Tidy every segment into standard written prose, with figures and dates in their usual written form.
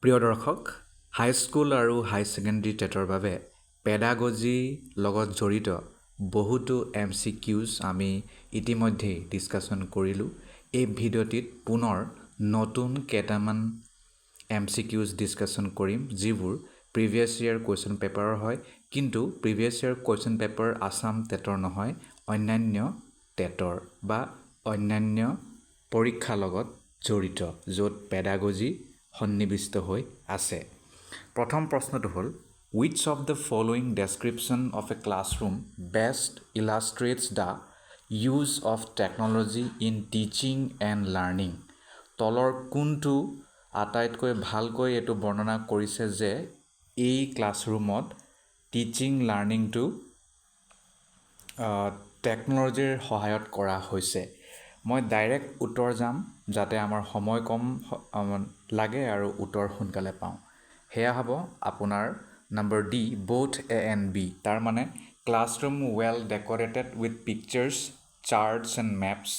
প্ৰিয় দৰ্শক হাই স্কুল আৰু হাই ছেকেণ্ডেৰী টেটৰ বাবে পেডাগজি লগত জড়িত বহুতো MCQs আমি ইতিমধ্যেই ডিছকাশ্যন কৰিলোঁ। এই ভিডিঅ'টিত পুনৰ নতুন কেইটামান MCQs ডিছকাশ্যন কৰিম যিবোৰ প্ৰিভিয়াছ ইয়াৰ কুৱেশ্যন পেপাৰৰ হয়, কিন্তু previous year question paper Assam টেটৰ নহয়, অন্যান্য টেটৰ বা অন্যান্য পৰীক্ষাৰ লগত জড়িত য'ত পেডাগজি সন্নিৱিষ্ট হৈ আছে। প্ৰথম প্ৰশ্নটো হ'ল which of the following description of a classroom best illustrates the use of technology in teaching and learning? তলৰ কোনটো আটাইতকৈ ভালকৈ এইটো বৰ্ণনা কৰিছে যে এই ক্লাছৰুমত টিচিং লাৰ্ণিংটো টেকন'লজিৰ সহায়ত কৰা হৈছে। মই ডাইৰেক্ট উত্তৰ যাম যাতে আমাৰ সময় কম লাগে আৰু উত্তৰ সোনকালে পাওঁ। সেয়া হ'ব আপোনাৰ number D both A and B। তাৰ মানে classroom well decorated with pictures, charts and maps.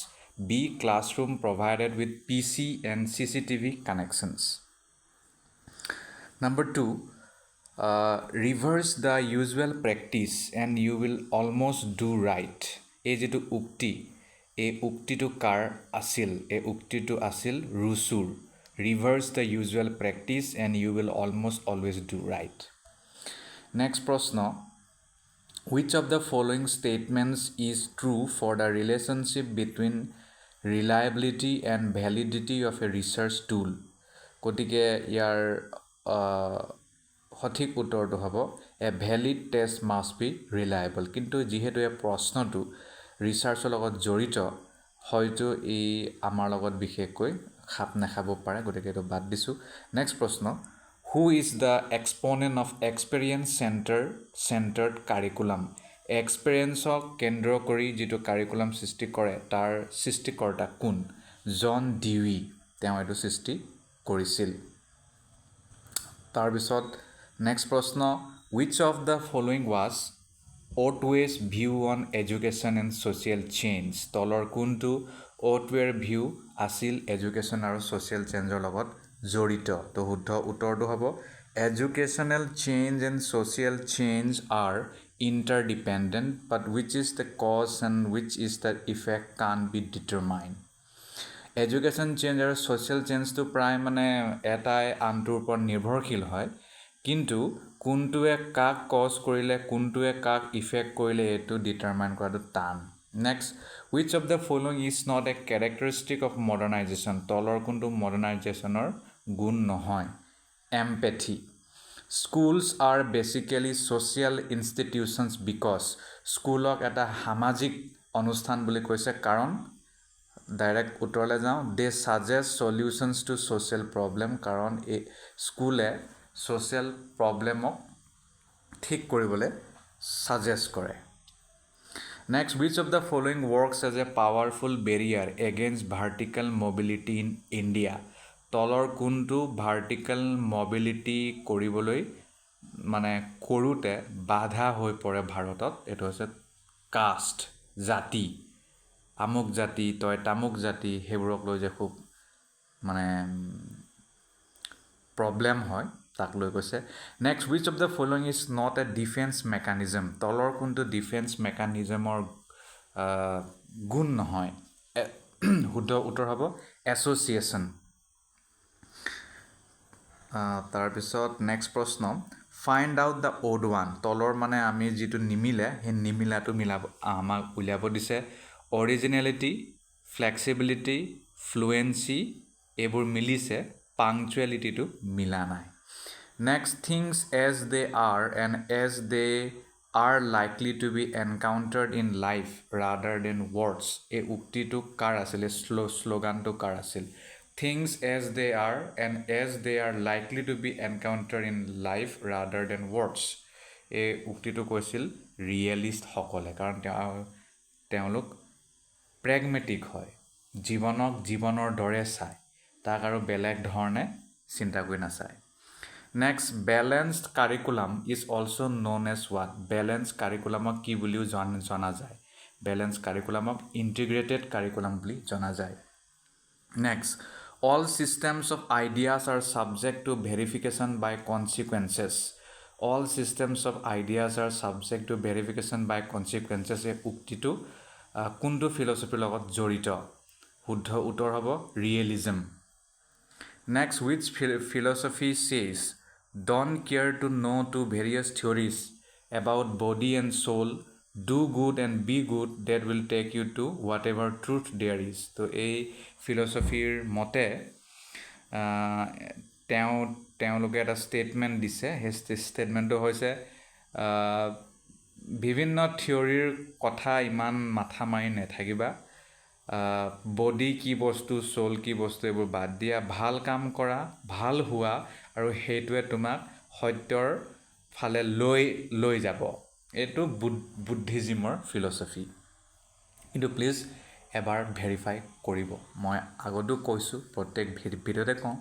B classroom provided with PC and CCTV connections. Number 2, reverse the usual practice and you will almost do right. এই যেটো উক্তি, এই উক্তিটো কাৰ আছিল? এই উক্তিটো আছিল ৰুচুৰ। Reverse the usual practice and you will almost always do right. Next প্ৰশ্ন, which of the following statements is true for the relationship between reliability and validity of a research tool? গতিকে ইয়াৰ সঠিক উত্তৰটো হ'ব a valid test must be reliable। কিন্তু যিহেতু এই প্ৰশ্নটো ৰিচাৰ্চৰ লগত জড়িত, হয়তো এই আমাৰ লগত বিশেষকৈ খাপ নাখাব পাৰে, গতিকে এইটো বাদ দিছোঁ। নেক্সট প্ৰশ্ন, who is the exponent of experience centered curriculum? এক্সপেৰিয়েঞ্চক কেন্দ্ৰ কৰি যিটো কাৰিকুলাম সৃষ্টি কৰে তাৰ সৃষ্টিকৰ্তা কোন? জন ডিউই তেওঁ এইটো সৃষ্টি কৰিছিল। তাৰপিছত নেক্সট প্ৰশ্ন, which of the following was Otway's view on education and social change? তলৰ কোনটো অটৱেৰ ভিউ আছিল এডুকেশ্যন আৰু ছ'চিয়েল চেঞ্জৰ লগত জড়িত? তো শুদ্ধ উত্তৰটো হ'ব educational change and social change are interdependent, but which is the cause and which is the effect can't be determined. Education change আৰু ছ'চিয়েল চেঞ্জটো প্ৰায় মানে এটাই আনটোৰ ওপৰত নিৰ্ভৰশীল হয়, কিন্তু কোনটোৱে কাক কজ কৰিলে কোনটোৱে কাক ইফেক্ট কৰিলে এইটো ডিটাৰমাইন কৰাটো টান। Next, which of the following is not a characteristic of modernization? তলৰ কোনটো মডাৰ্ণাইজেশ্যনৰ গুণ নহয়? empathy. Schools are basically social institutions because স্কুলক এটা সামাজিক অনুষ্ঠান বুলি কৈছে কাৰণ ডাইৰেক্ট উত্তৰলৈ যাওঁ, they suggest solutions to social problem কাৰণ এই স্কুলে social problemক ঠিক কৰিবলৈ suggest কৰে। Next, which of the following works as a powerful barrier against vertical mobility in India? তলৰ কোনটো ভাৰ্টিকেল মবিলিটি কৰিবলৈ মানে কৰোঁতে বাধা হৈ পৰে ভাৰতত? এইটো হৈছে কাষ্ট, জাতি। আমুক জাতি তই তামুক জাতি সেইবোৰক লৈ যে খুব মানে প্ৰব্লেম হয় তাক লৈ কৈছে। Next, which of the following is not a defense mechanism? তলৰ কোনটো ডিফেন্স মেকানিজমৰ গুণ নহয়? শুদ্ধ উত্তৰ হ'ব এছ'চিয়েশ্যন। তাৰপিছত নেক্সট প্ৰশ্ন, find out the odd one. তলৰ মানে আমি যিটো নিমিলে সেই নিমিলাটো আমাক উলিয়াব দিছে। অৰিজিনেলিটি, ফ্লেক্সিবিলিটি, ফ্লুৱেঞ্চি এইবোৰ মিলিছে, পাংচুৱেলিটিটো মিলা নাই। Next, things as they are and as they are likely to be encountered in life rather than words. এই উক্তিটো কাৰ আছিল? এই শ্লোগানটো কাৰ আছিল? Things as they are and as they are likely to be encountered in life rather than words. এই উক্তিটো কৈছিল realist সকলে, কাৰণ তেওঁলোক প্ৰেগমেটিক হয়, জীৱনক জীৱনৰ দৰে চায়, তাক আৰু বেলেগ ধৰণে চিন্তা কৰি নাচায়। Next, balanced curriculum is also' known as what? Balance কাৰিকুলামক কি বুলিও জনা যায়? বেলেঞ্চ কাৰিকুলামক ইণ্টিগ্ৰেটেড কাৰিকুলাম বুলি জনা যায়। Next, All systems of ideas are subject to verification by consequences. All systems of ideas are subject to verification by consequences. এই উক্তিটো কোনটো ফিলচফিৰ লগত জড়িত? শুদ্ধ উত্তৰ হ'ব realism. Next, which philosophy says, don't care to know to various theories about body and soul, do good and be good, that will take you to whatever truth there is. তো এই ফিলচফিৰ মতে তেওঁলোকে এটা ষ্টেটমেণ্ট দিছে। সেই ষ্টেটমেণ্টটো হৈছে বিভিন্ন থিয়ৰীৰ কথা ইমান মাথা মাৰি নাথাকিবা, বডি কি বস্তু, সোল কি বস্তু এইবোৰ বাদ দিয়া, ভাল কাম কৰা, ভাল হোৱা, আৰু সেইটোৱে তোমাক সত্যৰ ফালে লৈ যাব। এইটো বুদ্ধিজিমৰ ফিলচফি। কিন্তু প্লিজ এবাৰ ভেৰিফাই কৰিব। মই আগতো কৈছোঁ, প্ৰত্যেক ভিডিঅ'তে কওঁ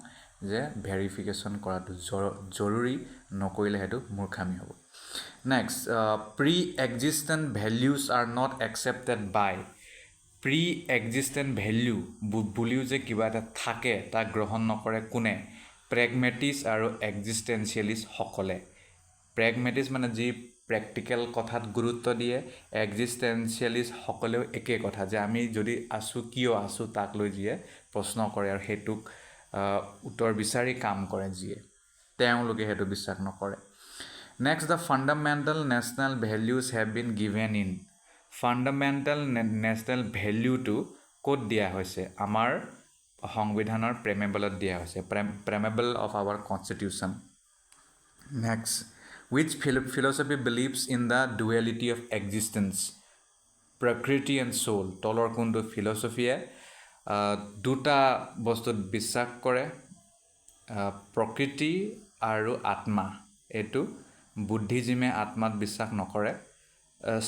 যে ভেৰিফিকেশ্যন কৰাটো জৰুৰী, নকৰিলে সেইটো মূৰ্খামি হ'ব। Next, pre existent values are not accepted by. Pre existent value বুলিও যে কিবা এটা থাকে, তাক গ্ৰহণ নকৰে কোনে? প্ৰেগমেটিষ্ট আৰু এক্সিষ্টেঞ্চিয়েলিষ্টসকলে। প্ৰেগমেটিষ্ট মানে যি প্ৰেক্টিকেল কথাত গুৰুত্ব দিয়ে, এক্সিষ্টেঞ্চিয়েলিষ্টসকলেও একেই কথা, যে আমি যদি আছোঁ, কিয় আছোঁ তাক লৈ যিয়ে প্ৰশ্ন কৰে আৰু সেইটোক উত্তৰ বিচাৰি কাম কৰে যিয়ে, তেওঁলোকে সেইটো বিশ্বাস নকৰে। Next, the fundamental national values have been given in. Fundamental national ভেলিউটো ক'ত দিয়া হৈছে? আমাৰ সংবিধানৰ প্ৰেমেবলত দিয়া হৈছে, preamble of our constitution. Next, which philosophy believes in the duality of existence, প্ৰকৃতি এণ্ড সোল। তলৰ কোনটো ফিলচফিয়ে দুটা বস্তুত বিশ্বাস কৰে, প্ৰকৃতি আৰু আত্মা। এইটো বুদ্ধিজিমে আত্মাত বিশ্বাস নকৰে,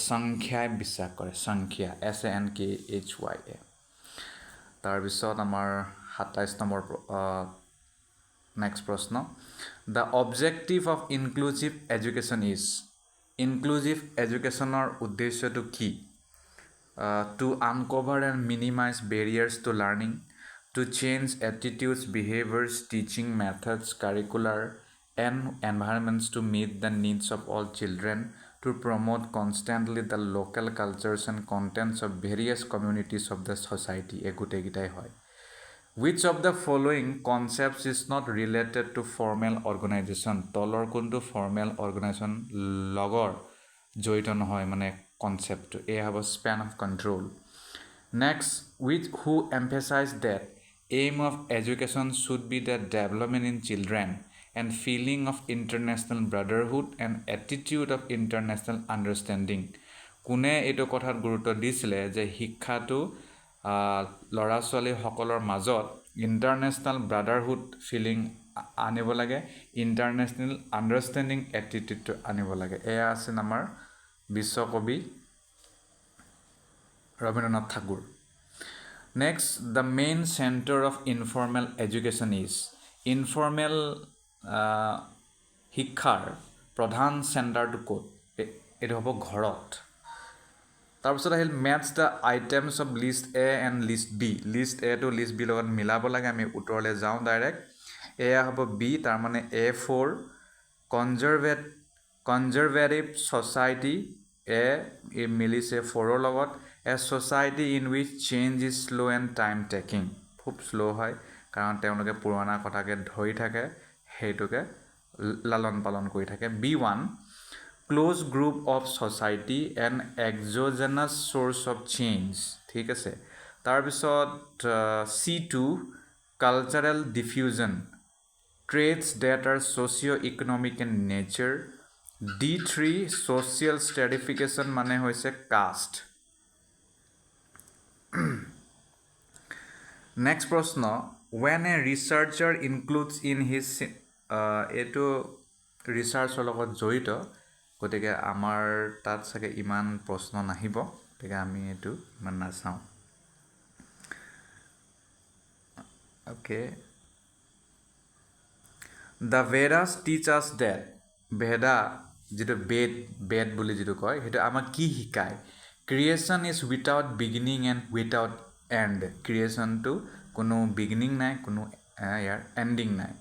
সংখ্যাই বিশ্বাস কৰে, সংখ্যা, SANKHYA। তাৰপিছত আমাৰ 27 নম্বৰ নেক্সট প্ৰশ্ন, the objective of inclusive education is. Inclusive এডুকেশ্যনৰ উদ্দেশ্যটো কি? To uncover and minimise barriers to learning, to change attitudes, behaviours, teaching methods, curricular and environments to meet the needs of all children, to promote constantly the local cultures and contents of various communities of the society. এই গোটেইকেইটাই হয়। Which of the following concepts is not related to formal organization? তলৰ কোনটো formal organisation লগৰ জড়িত নহয়, মানে কনচেপ্টটো? এয়া হ'ব Spain of control. Next, who emphasize that aim of education should be the development in children and feeling of international brotherhood and attitude of international understanding। কোনে এইটো কথাত গুৰুত্ব দিছিলে যে শিক্ষাটো ল'ৰা ছোৱালীসকলৰ মাজত ইণ্টাৰনেশ্যনেল ব্ৰাদাৰহুড ফিলিং আনিব লাগে, ইণ্টাৰনেশ্যনেল আণ্ডাৰষ্টেণ্ডিং এটিটিউডটো আনিব লাগে? এয়া আছিল আমাৰ বিশ্বকবি Rabindranath Thakur. Next, the main centre of informal education is. Informal শিক্ষাৰ প্ৰধান চেণ্টাৰটো ক'ত? এইটো হ'ব ঘৰত। তাৰপিছত আহিল, matches the items of list A and list B. List এটো লিষ্ট বি লগত মিলাব লাগে। আমি উত্তৰলৈ যাওঁ ডাইৰেক্ট। এয়া হ'ব বি, তাৰমানে A4 কনজাৰভেটিভ ছ'চাইটি। মিলিছে 4ৰ লগত। A society in which change is slow' and time taking. খুব শ্ল' হয়, কাৰণ তেওঁলোকে পুৰণা কথাকে ধৰি থাকে, সেইটোকে লালন পালন কৰি থাকে। B1 close group of society and exogenous source of change. ঠিক আছে। তাৰপিছত C2 cultural diffusion, traits that are socio' economic and nature. D3 social stratification, মানে হৈছে কাষ্ট। নেক্সট প্ৰশ্ন, when a researcher includes in his এইটো ৰিচাৰ্চৰ লগত জড়িত, গতিকে আমাৰ তাত চাগে ইমান প্ৰশ্ন নাহিব, গতিকে আমি এইটো ইমান নাচাওঁ। অ'কে, দ্য ভেদাছ টিচ আছ ডেট। ভেদা যিটো বেদ বুলি যিটো কয়, সেইটো আমাক কি শিকায়? Creation is without beginning and without end. ক্ৰিয়েশ্যনটো কোনো বিগিনিং নাই, কোনো ইয়াৰ এণ্ডিং নাই।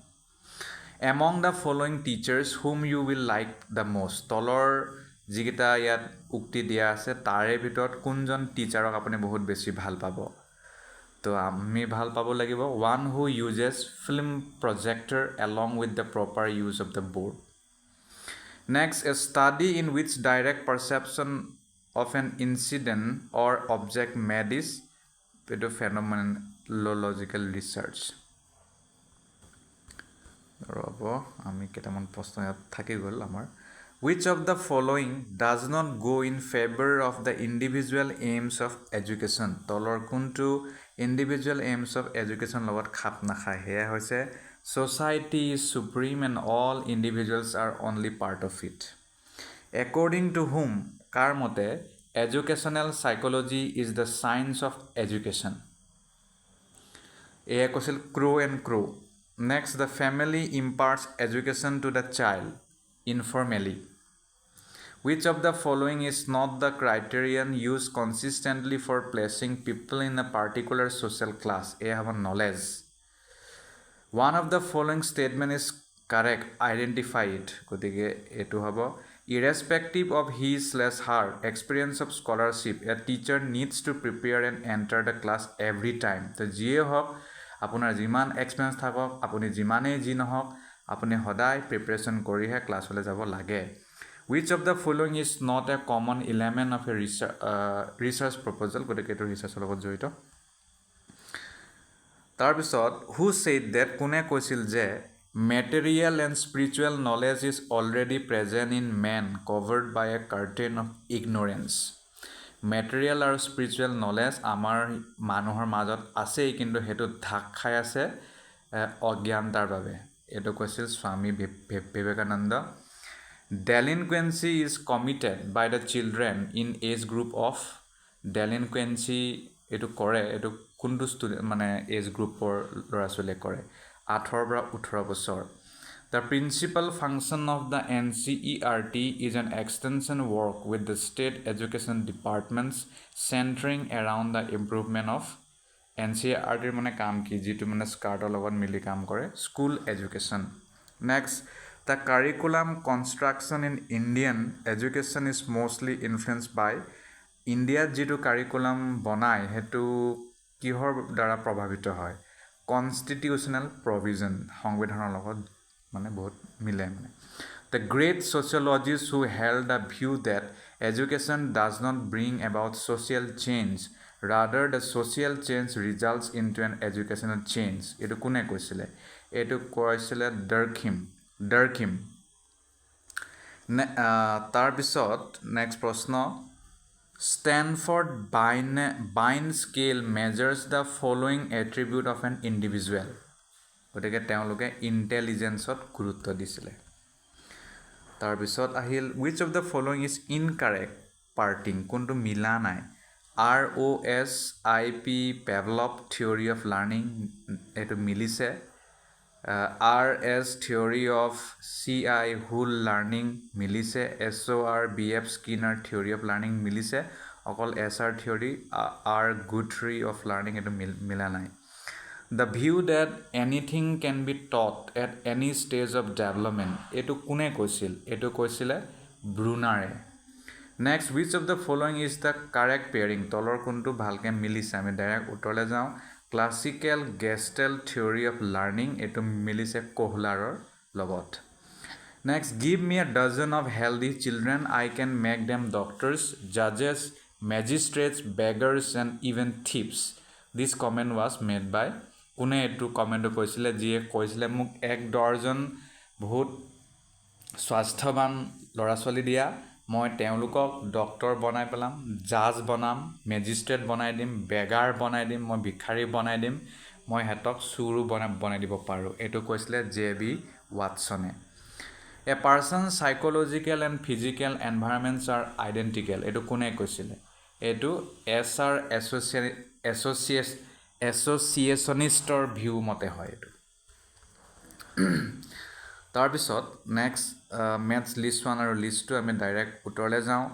Among the following teachers whom you will like the most, তলৰ যিকেইটা ইয়াত উক্তি দিয়া আছে তাৰে ভিতৰত কোনজন টিচাৰক আপুনি বহুত বেছি ভাল পাব? তো আমি ভাল পাব লাগিব one who uses film projector along with the proper use of the board. Next, a study in which direct perception of an incident or object made is, এইটো ফেন'মেনলজিকেল ৰিচাৰ্চ। ৰ'ব, আমি কেইটামান প্ৰশ্ন ইয়াত থাকি গ'ল আমাৰ। Wish of the following does not গ' in favour of the individual AIIMS of education, তলৰ কোনটো ইণ্ডিভিজুৱেল এইমছ অফ এডুকেশ্যন লগত খাপ নাখায়? সেয়া হৈছে society is supreme and all individuals are only part of it. According to whom, কাৰ মতে educational psychology is the science of education? এয়া কৈছিল Crow' and Crow'. Next, the family imparts education to the child informally. Which of the following is not the criterion used consistently for placing people in a particular social class? A have knowledge. One of the following statement is correct. Identify it. গতিকে এইটো হ'ব irrespective of his/her experience of scholarship, a teacher needs to prepare and enter the class every time. তো যিয়ে হওক, আপোনাৰ যিমান experience থাকক, আপুনি যিমানেই যি নহওক, আপুনি সদায় প্ৰিপেৰেশ্যন কৰিহে ক্লাছলৈ যাব লাগে। Which of the following is not a common element of a research proposal? গতিকে এইটো ৰিচাৰ্চৰ লগত জড়িত। তাৰপিছত who said that, কোনে কৈছিল যে material and spiritual knowledge is already present in man covered by a curtain of ignorance? Material আৰু spiritual knowledge আমাৰ মানুহৰ মাজত আছেই, কিন্তু সেইটো ঢাক খাই আছে অজ্ঞানতাৰ বাবে। এইটো কৈছিল Swami Vivekananda. Delinquency is committed by the children in age group of, delinquency এইটো কৰে, এইটো কোনটো ষ্টুডেণ্ট মানে এজ গ্ৰুপৰ ল'ৰা ছোৱালীয়ে কৰে? 8 পৰা 18 বছৰ। The principal function of the NCERT is an extension work with the state education departments centering around the improvement of NCERT মানে কাম কি, যিটো মানে স্কাৰ্টৰ লগত মিলি কাম কৰে, school education. Next, the curriculum construction in Indian education is mostly influenced by, ইণ্ডিয়াত যিটো কাৰিকুলাম বনায় সেইটো কিহৰ দ্বাৰা প্ৰভাৱিত হয়? কনষ্টিটিউচনেল প্ৰভিজন, সংবিধানৰ লগত মানে বহুত মিলে মানে। The great sociologists who held the view that education does not bring about social change, rather the social change results into an educational change, এইটো কোনে কৈছিলে? এইটো কৈছিলে ডাৰ্কিম। তাৰপিছত নেক্সট প্ৰশ্ন, Stanford Binet scale measures the following attribute of an individual. গতিকে তেওঁলোকে ইণ্টেলিজেঞ্চত গুৰুত্ব দিছিলে। তাৰপিছত আহিল which of the following is incorrect pairing, কোনটো মিলা নাই? ROSIP Pavlov theory of learning, এইটো মিলিছে। RS theory of CI whole learning মিলিছে। SORBF Skinner theory of learning মিলিছে। অকল SR theory good theory of learning এইটো মিলা নাই। The view that anything can be taught at any stage of development, এইটো কোনে কৈছিল? এইটো কৈছিলে ব্ৰুনাৰে। Next, which of the following is the correct pairing, তলৰ কোনটো ভালকৈ মিলিছে? আমি ডাইৰেক্ট উত্তৰলৈ যাওঁ। ক্লাছিকেল গেষ্টেল থিয়ৰী অফ লাৰ্ণিং, এইটো মিলিছে কোহলাৰৰ লগত। Next, give me a dozen of healthy children, I can make them doctors, judges, magistrates, beggars and even thieves. This comment was made by, কোনে এইটো কমেণ্টটো কৈছিলে? যিয়ে কৈছিলে মোক 1 ডজন বহুত স্বাস্থ্যৱান ল'ৰা ছোৱালী দিয়া, মই তেওঁলোকক ডক্তৰ বনাই পেলাম, জাজ বনাম, মেজিষ্ট্ৰেট বনাই দিম, বেগাৰ বনাই দিম, মই ভিক্ষাৰী বনাই দিম, মই সিহঁতক চোৰো বনাই দিব পাৰোঁ। এইটো কৈছিলে JB ৱাটছনে। A person psychological and physical environments are identical, এইটো কোনে কৈছিলে? এইটো SR এছ'চিয়েশ্যনিষ্টৰ ভিউ মতে হয় এইটো। তাৰপিছত নেক্সট মেথছ লিষ্ট 1 আৰু লিষ্ট 2 আমি ডাইৰেক্ট উত্তৰলৈ যাওঁ।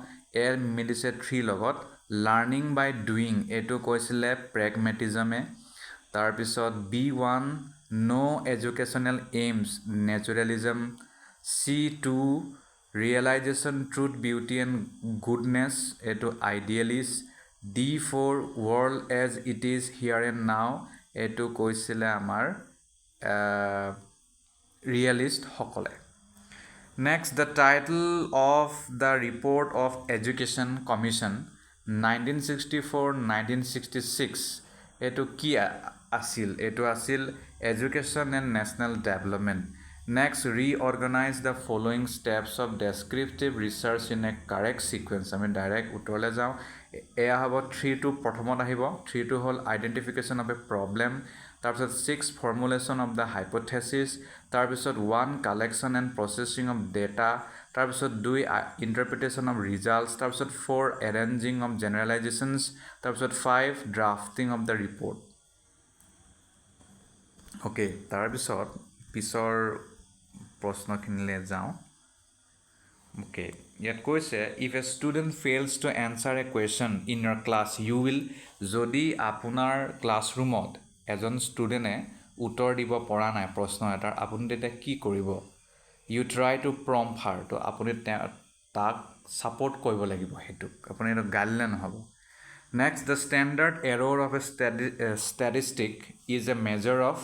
এ মিলিছে 3 লগত। লাৰ্ণিং বাই ডুইং, এইটো কৈছিলে প্ৰেগমেটিজমে। তাৰপিছত B1 no educational aims naturalism, C2 realization truth beauty and goodness এইটো idealist, D4 world as it is here and now এইটো কৈছিলে আমাৰ realist সকলে Next, the title of the Report of Education Commission 1964-1966 এইটো কি আছিল এইটো আছিল Education and National Development. Next, reorganize the following steps of descriptive research in a correct sequence. আমি ডাইৰেক্ট উত্তৰলৈ যাওঁ এয়া হ'ব 3 প্ৰথমত আহিব 3 হ'ল identification of a problem তাৰপিছত 6 formulation of the hypothesis তাৰপিছত 1 collection and processing of data তাৰপিছত 2 interpretation of results তাৰপিছত 4 arranging of generalizations তাৰপিছত 5 drafting of the report okay তাৰপিছত পিছৰ প্ৰশ্নখিনিলৈ যাওঁ okay yet কৈছে if a student fails to answer a question in your class you will যদি আপোনাৰ ক্লাছৰুমত এজন ষ্টুডেণ্টে উত্তৰ দিব পৰা নাই প্ৰশ্ন এটাৰ আপুনি তেতিয়া কি কৰিব you try to prompt her তো আপুনি তাক সাপোৰ্ট কৰিব লাগিব হেতু আপুনি এটা গাইডলাইন হ'ব next the standard error of a statistic is a measure of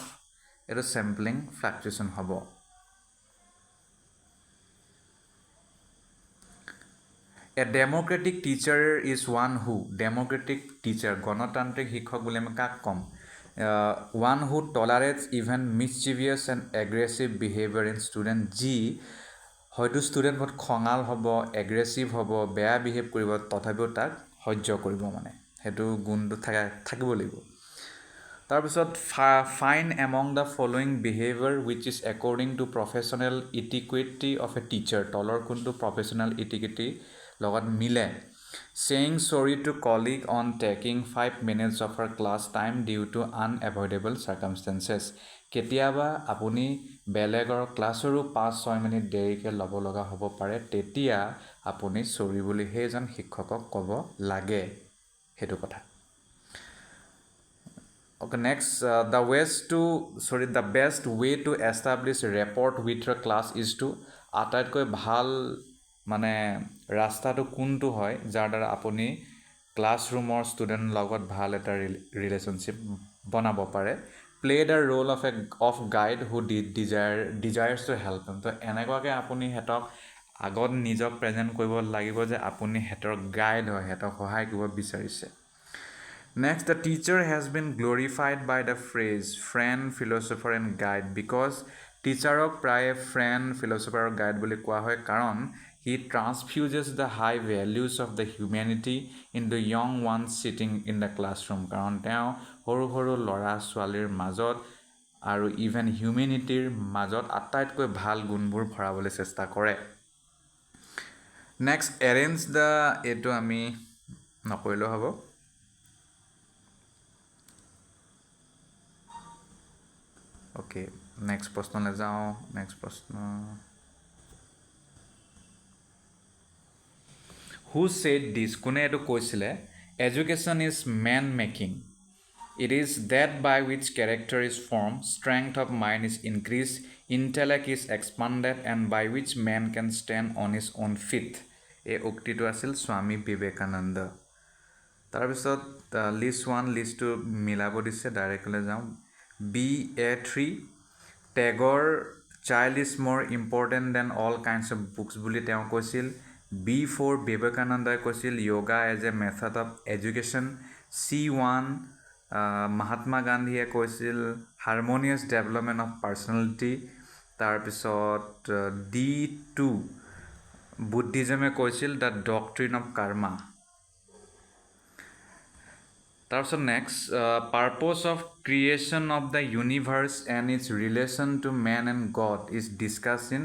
a sampling fluctuation হ'ব A democratic teacher is one who democratic teacher গণতান্ত্রিক শিক্ষক বলে আমি কাক কম one who tolerates even mischievous and aggressive behavior in student যি হয়তো student বহুত খঙাল হ'ব এগ্ৰেছিভ হ'ব বেয়া বিহেভ কৰিব তথাপিও তাক সহ্য কৰিব মানে হেতু গুণটো থাকিব লাগিব তাৰপিছত find among the following behavior which is according to professional etiquette of a teacher তলৰ কোনটো professional etiquette লগত মিলে saying sorry to colleague on taking 5 minutes of her class time due to unavoidable circumstances কেতিয়াবা আপুনি বেলেগৰ ক্লাছৰো 5-6 minute দেৰিকৈ ল'ব লগা হ'ব পাৰে তেতিয়া আপুনি সৰি বুলি হেজন শিক্ষকক ক'ব লাগে হেতু কথা Okay, next, the best way to establish rapport with your class is to আটাইতকৈ ভাল মানে ৰাস্তাটো কোনটো হয় যাৰ দ্বাৰা আপুনি ক্লাছৰুমৰ ষ্টুডেণ্ট লগত ভাল এটা ৰিলেশনশিপ বনাব পাৰে play the role of guide who desires to help them তো এনেকুৱাকৈ আপুনি হেতক আগত নিজক প্ৰেজেন্ট কৰিব লাগিব যে আপুনি হেতৰ গাইড হয় হেতক সহায় কৰিব বিচাৰিছে Next, the teacher has been glorified by the phrase friend, philosopher and guide because teacherok praye friend, philosopher or guide boli koa hoy karon he transfuses the high values of the humanity into young ones sitting in the classroom karon teo horu lora swalir majot aru even humanityr majot attaitকৈ ভাল গুণবোৰ ভৰাবলৈ চেষ্টা কৰে Next, arrange the eto ami নকৰিলো হ'ব Okay, next प्रश्न ले जाओ next प्रश्न Who said this কোনে এটো কৈছিলে Education is man making It is that by which character is formed strength of mind is increased intellect is expanded and by which man can stand on his own feet এই উক্তিটো আছিল স্বামী বিবেকানন্দ তাৰপিছত list 1 list 2 মিলাব দিছে directly যাও BA3 Tagore child is more important than all kinds of books বুলি তেওঁ কৈছিল B4 বিবেকানন্দই কৈছিল yoga as a method of education C1 Mahatma Gandhiয়ে কৈছিল harmonious development of personality তাৰপিছত D2 Buddhismে কৈছিল the doctrine of karma তাৰপিছত next purpose of creation of the universe and its relation to man and God is discussed in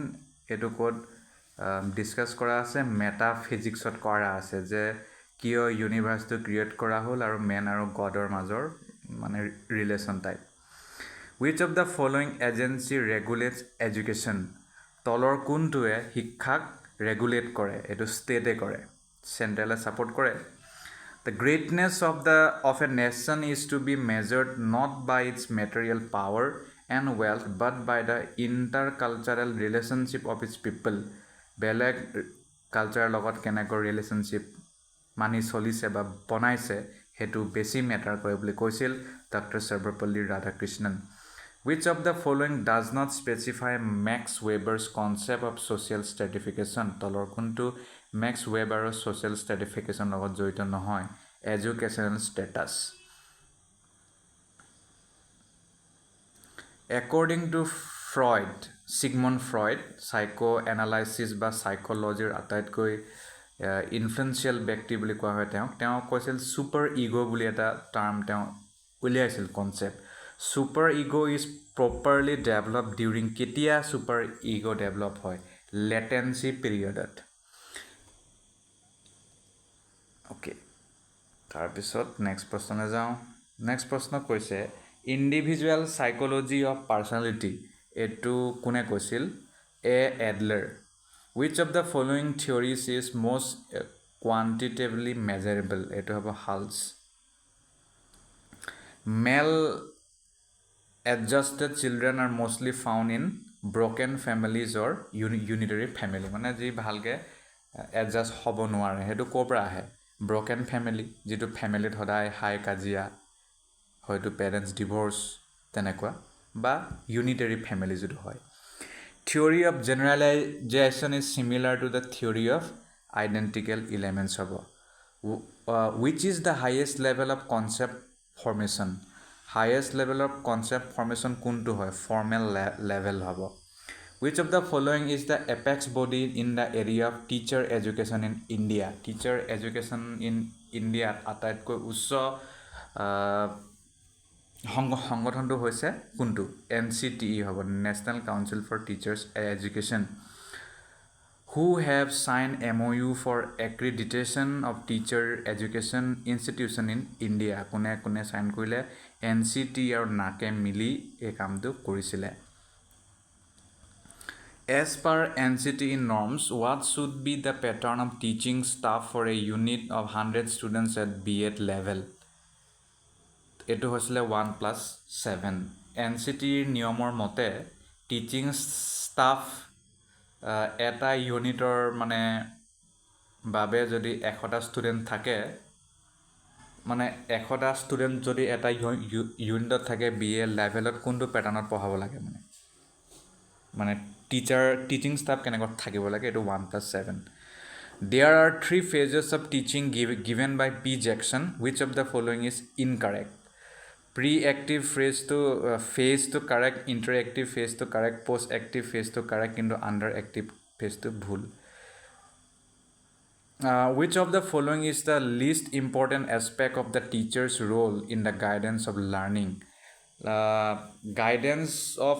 etu code discuss কৰা আছে metaphysics ত কৰা আছে যে কিয় universe to create কৰা হল আৰু man আৰু Godৰ মাজৰ মানে relation type which of the following agency regulates education তলৰ কোনটোৱে শিক্ষাক regulate কৰে এটো state কৰে central support কৰে The greatness of a nation is to be measured not by its material power and wealth, but by the intercultural relationship of its people. বেলেগ কালচাৰৰ লগত কেনেকৈ ৰিলেশ্যনশ্বিপ মানি চলিছে বা বনাইছে সেইটো বেছি মেটাৰ কৰে বুলি কৈছিল doctor Sarvepalli Radhakrishnan. Which of the following does not specify Max Weber's concept of social stratification? তলৰ কোনটো Max Weber আৰু social stratification লগত জড়িত নহয়? Educational status. According to Freud, Sigmund Freud, psychoanalysis বা psychologyৰ আটাইতকৈ ইনফ্লুৱেঞ্চিয়েল ব্যক্তি বুলি কোৱা হয় তেওঁ কৈছিল ছুপাৰ ইগ' বুলি এটা টাৰ্ম তেওঁ উলিয়াইছিল concept. Super ইগ' is properly develop during কেতিয়া ছুপাৰ ইগ' ডেভেলপ হয়? লেটেঞ্চি পিৰিয়ডত. অ'কে, তাৰপিছত নেক্সট প্ৰশ্নলৈ যাওঁ. নেক্সট প্ৰশ্ন কৈছে ইণ্ডিভিজুৱেল চাইক'লজি অফ পাৰ্চনেলিটি. এইটো কোনে কৈছিল? Adler. Which of the following theories is most quantitatively measurable? এইটো হ'ব হালছ. Male adjusted children are mostly found in broken families or unitary family. মানে যি ভালকে এডজাষ্ট হ'ব নোৱাৰে সেইটো ক'ৰ পৰা আহে? ব্ৰকেন ফেমিলি, যিটো ফেমিলিত সদায় হাই কাজিয়া, হয়তো পেৰেণ্টছ ডিভৰ্চ তেনেকুৱা, বা ইউনিটাৰী ফেমিলি যিটো হয়. Theory of generalization is similar to the theory of identical elements হ'ব. Which is the highest level of concept formation? Highest level of concept formation কোনটো হয়? Formal level হ'ব. Which of the following is the apex body in the area of teacher education in India? Teacher education in India আটাইতকৈ উচ্চ সংগঠনটো হৈছে কোনটো? NCTE হ'ব, National Council for Teachers Education. Who have signed MOU for accreditation of teacher education institution in India? কোনে কোনে sign কৰিলে? NCTE আৰু নাকে মিলি এই কামটো কৰিছিলে. As per NCTE norms, what should be the pattern of teaching staff for a unit of 100 students at B.Ed level? এইটো হৈছিলে 1+7. NCTEৰ নিয়মৰ মতে টিচিং ষ্টাফ এটা ইউনিটৰ মানে বাবে যদি 100টা ষ্টুডেণ্ট থাকে, মানে 100টা ষ্টুডেণ্ট যদি এটা ইউনিটত থাকে BA লেভেলত কোনটো পেটাৰ্ণত পঢ়াব লাগে? মানে টিচিং ষ্টাফ কেনেকৈ থাকিব লাগে? এইটো 1+7. There are 3 phases of teaching given by P. Jackson. Which of the following is incorrect? Pre-active phase to correct, interactive phase to correct, post-active phase to correct, কিন্তু underactive phase to ভুল. Which of the following is the least important aspect of the teacher's role in the guidance of learning? Guidance of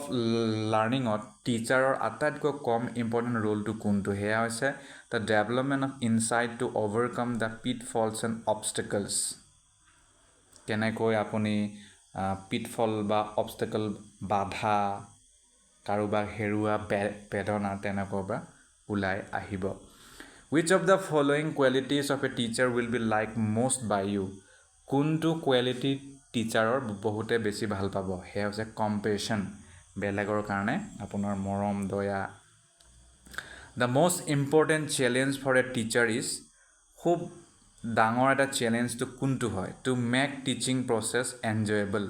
learning of teacher আটাইতকৈ কম important role to কোনটো? সেয়া হৈছে the development of insight to overcome the pitfalls and obstacles. কেনেকৈ আপুনি পিটফল বা obstacle, বাধা, কাৰোবাক হেৰুৱা বেদনা তেনেকুৱা পৰা ওলাই আহিব. Which of the following qualities of a teacher will be liked most by you? কোনটো কোৱালিটি টিচাৰৰ বহুতে বেছি ভাল পাব? সেয়া হৈছে কম্পেশ্যন, বেলেগৰ কাৰণে আপোনাৰ মৰম দয়া. The most important challenge for a teacher is, খুব ডাঙৰ এটা চেলেঞ্জটো কোনটো হয়? To make teaching process enjoyable.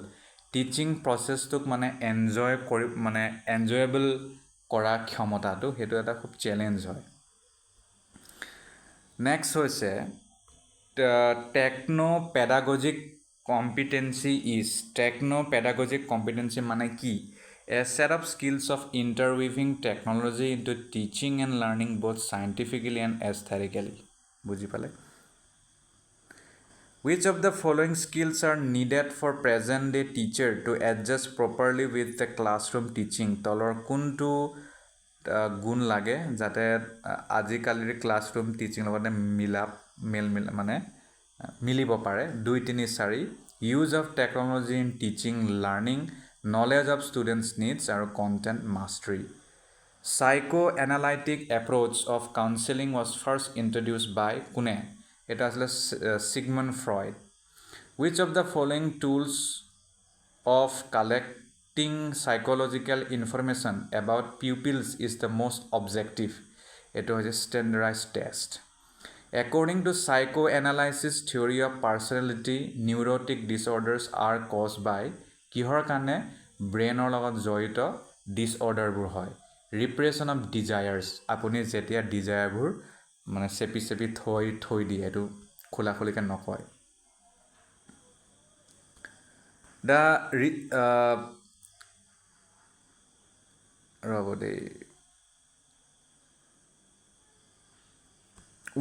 Teaching প্ৰচেছটোক মানে এনজয়েবল কৰা ক্ষমতাটো, সেইটো এটা খুব চেলেঞ্জ হয়. নেক্সট হৈছে টেকনো-পেডাগজিক কম্পিটেঞ্চি ইজ. টেকনো-পেডাগজিক কম্পিটেঞ্চি মানে কি? A set of skills of interweaving technology into teaching and learning both scientifically and aesthetically. বুজি পালে? Which of the following skills are needed for present-day teacher to adjust properly with the classroom teaching? তলৰ কোনটো গুণ লাগে যাতে আজিকালিৰ classroom teaching লগতে মিলিব পাৰে? 2, 3, 4. Use of technology in teaching, learning, knowledge of students' needs আৰু content mastery. Psychoanalytic approach of counseling was first introduced by কোনে? এটা আছিলে Sigmund Freud. Which of the following tools of collecting psychological information about pupils is the most objective? It was a standardized test. According to psychoanalysis theory of personality, neurotic disorders are caused by কিহৰ কাৰণে ব্ৰেইনৰ লগত জড়িত ডিসঅৰ্ডাৰবোৰ হয় ৰিপ্ৰেছন of ডিজায়াৰ্ছ আপুনি যেতিয়া ডিজায়াৰবোৰ মানে চেপি চেপি থৈ দিয়ে এইটো খোলাখুলিকৈ নকয় The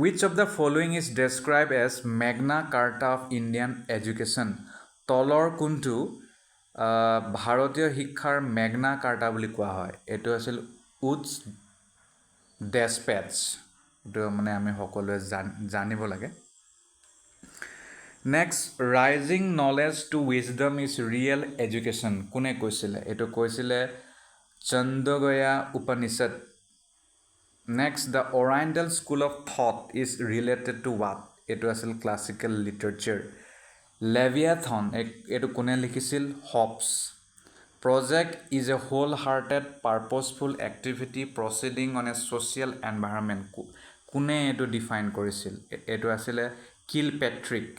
Which of the following is described as Magna Carta of Indian education? তলৰ কোনটো ভাৰতীয় শিক্ষাৰ মেগনা কাৰ্টা বুলি কোৱা হয় এটো আছিল উডছ ডেছপেটছ এটো মানে আমি সকলোৱে জানিব লাগে Next, rising knowledge to wisdom is real education. কোনে কৈছিলে এটো কৈছিলে চন্দগয়া Upanishad Next, the Oriental school of thought is related to what? এটো আছিল classical literature. Leviathan এটো কোনে লিখিছিল Hobbes. Project is a wholehearted purposeful activity proceeding on a social environment. কোনে এটো define কৰিছিল এটো আছিল Kilpatrick.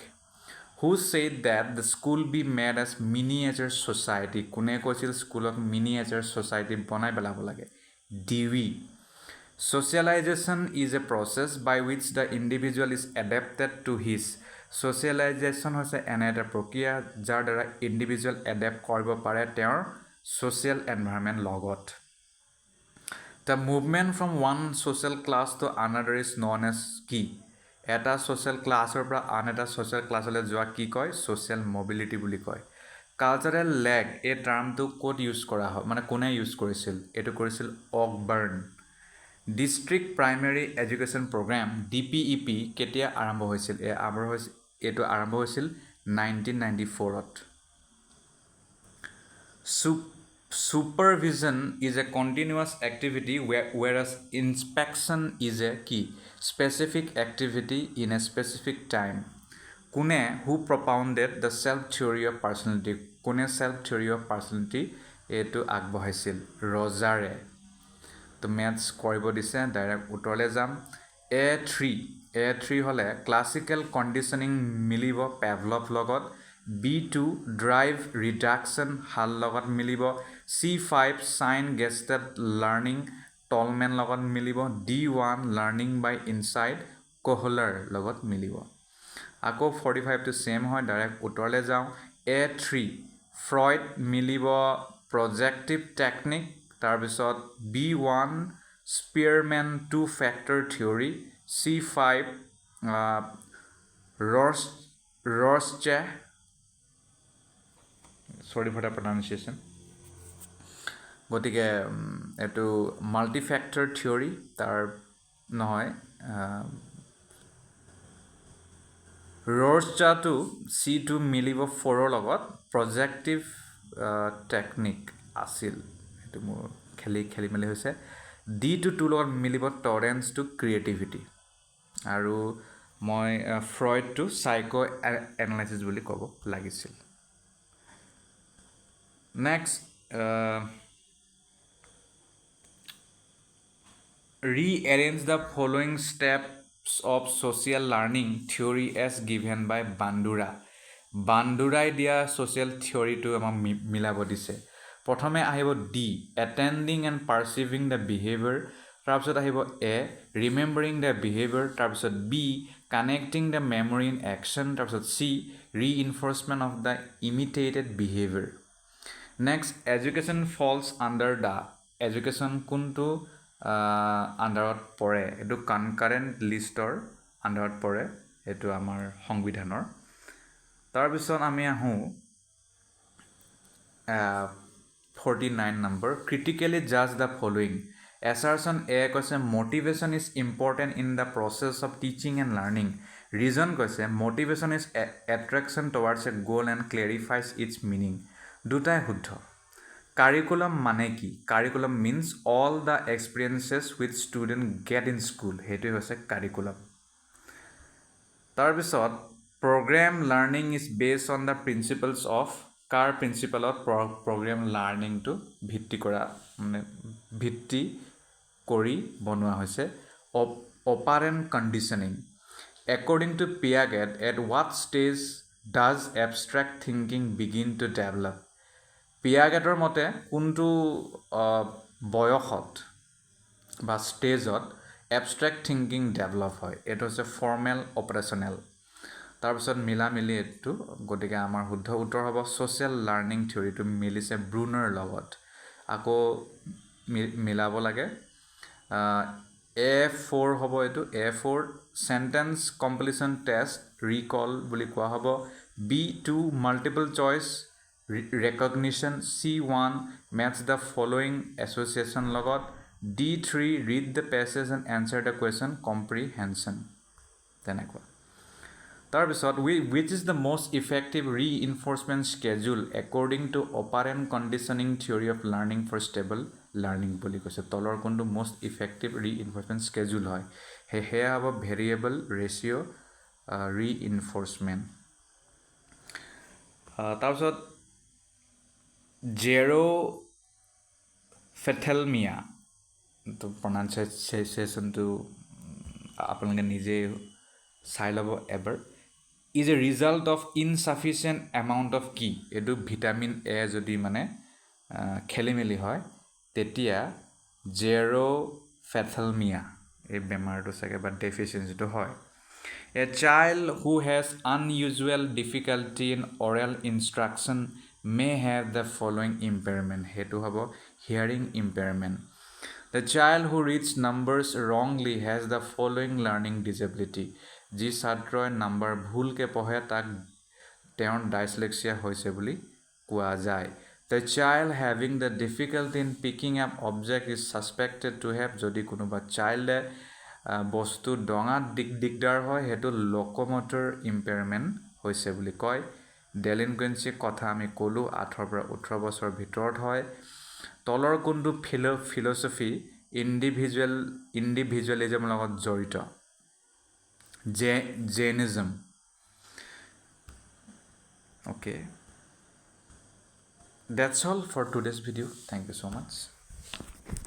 Who said that the school be made as miniature society? কোনে কৈছিল স্কুলক miniature society বনাই পেলাব লাগে Dewey. Socialization is a process by which the individual is adapted to his. Socialization হৈছে এনে এটা প্ৰক্ৰিয়া যাৰ দ্বাৰা ইণ্ডিভিজুৱেল এডাপ্ট কৰিব পাৰে তেওঁৰ social environment লগত The movement from one social class to another is known as কি এটা social classৰ পৰা আন এটা social classলৈ যোৱা কি কয় social mobility বুলি কয় Cultural lag এই টাৰ্মটো কোড ইউজ কৰা হয় মানে কোনে ইউজ কৰিছিল এটো কৰিছিল অকবাৰ্ন District Primary Education Program DPEP কেতিয়া আৰম্ভ হৈছিল এটো আৰম্ভ হৈছিল 1994ত Supervision is a continuous activity whereas inspection is a key specific activity in a specific time কোনে who propounded the self theory of personality কোনে self theory of personality এটো আগবঢ়াইছিল ৰজাৰে তো ম্যাথছ কৰিব দিছে ডাইৰেক্ট উত্তৰলৈ যাম A3 হলে ক্লাসিক্যাল কন্ডিশনিং মিলিব পেভলভ লগত B2 ড্ৰাইভ ৰিডাকশন হাল লগত মিলিব C5 সাইন গেস্টেড লাৰ্নিং টলমেন লগত মিলিব D1 লাৰ্নিং বাই ইনসাইড কোহলাৰ লগত মিলিব আকৌ 45 টো সেম হয় ডাইৰেক্ট উত্তৰলৈ যাওঁ A3 ফ্ৰয়ড মিলিব প্ৰজেক্টিভ টেকনিক তাৰ পিছত B1 Spearman two factor theory C5 Rorschach sorry for the pronunciation গতিকে এটো মাল্টি ফ্যাক্টৰ থিওৰি তাৰ নহয় Rorschach to C2 মিলিব 4 ৰ লগত প্ৰজেক্টিভ টেকনিক আছিল এটো মোৰ খেলি মেলি হৈছে D2 লগত মিলিব টলাৰেন্স টু ক্ৰিয়েটিভিটি আৰু মই ফ্ৰয়ড টু সাইকো এনালাইসিস বুলি ক'ব লাগিছিল next rearrange the following steps of social learning theory as given by Bandura দিয়া social theory to আমাক মিলাব দিছে প্ৰথমে আহিব D attending and perceiving the behavior তাৰপিছত আহিব A remembering the behavior তাৰপিছত B connecting the memory in action তাৰপিছত C reinforcement of the imitated behavior next education falls under the education কোনটো আন্ডাৰত পৰে এটো কনকাৰেন্ট লিষ্টৰ আন্ডাৰত পৰে এটো আমাৰ সংবিধানৰ তাৰ পিছত আমি আহো 49 number critically judge the following assertion A কৈছে motivation is important in the process of teaching and learning reason কৈছে motivation is attraction towards a goal and clarifies its meaning দুটাই শুদ্ধ curriculum মানে কি curriculum means all the experiences which student get in school হেতু হৈছে curriculum তাৰপিছত programme learning is based on the principles of কাৰ প্ৰিন্সিপালত প্ৰগ্ৰেম লাৰ্ণিংটো ভিত্তি কৰি বনোৱা হৈছে operant conditioning According to Piaget, at what stage does abstract thinking begin to develop? পিয়াগেটৰ মতে কোনটো বয়সত বা ষ্টেজত এবষ্ট্ৰেক্ট থিংকিং ডেভেলপ হয়, এইটো হৈছে ফৰ্মেল অপাৰেশ্যনেল। তাৰপিছত মিলামিলি এইটো, গতিকে আমাৰ শুদ্ধ উত্তৰ হ'ব ছ'চিয়েল লাৰ্ণিং থিয়ৰীটো মিলিছে ব্ৰুনৰ লগত। আকৌ মিলাব লাগে। A4 হ'ব এইটো, A4 sentence completion test recall বুলি কোৱা হ'ব। B2 multiple choice recognition, C1 matches the following association লগত, D3 read the passage and answer the question comprehension. তেনেকুৱা। তাৰপিছত which is the most effective reinforcement schedule according to operant conditioning theory of learning for stable learning বুলি কৈছে। তলৰ কোনটো most effective reinforcement schedule হয়, সেয়া হ'ব ভেৰিয়েবল ৰেচিঅ' reinforcement। তাৰপিছত জেৰ'ফেথেলমিয়া, তো প্ৰনাউন্সিয়েশ্যনটো আপোনালোকে নিজেই চাই ল'ব এবাৰ। Is a result of insufficient amount of কি, এইটো ভিটামিন এ যদি মানে খেলি মেলি হয় তেতিয়া জেৰ'ফেথেলমিয়া এই বেমাৰটো চাগে বা ডেফিচিয়েঞ্চিটো হয়। A child who has unusual difficulty in oral instruction may have the following impairment, সেইটো হ'ব hearing impairment. The child who reads numbers wrongly has the following learning disability, যি ছাত্ৰই নাম্বাৰ ভুলকৈ পঢ়ে তাক তেওঁৰ ডাইছলেক্সিয়া হৈছে বুলি কোৱা যায়। The child having the difficulty in picking up object is suspected to have, যদি কোনোবা চাইল্ডে বস্তু দঙাত দিগদাৰ হয় সেইটো লোক'মটৰ ইম্পেয়াৰমেণ্ট হৈছে বুলি কয়। ডেলিনকুৱেঞ্চি কথা আমি ক'লোঁ 8 পৰা 18 বছৰৰ ভিতৰত হয়। তলৰ কোনটো ফিলচফি ইণ্ডিভিজুৱেলিজমৰ লগত জড়িত, Jainism. Okay, that's all for today's video. Thank you so much.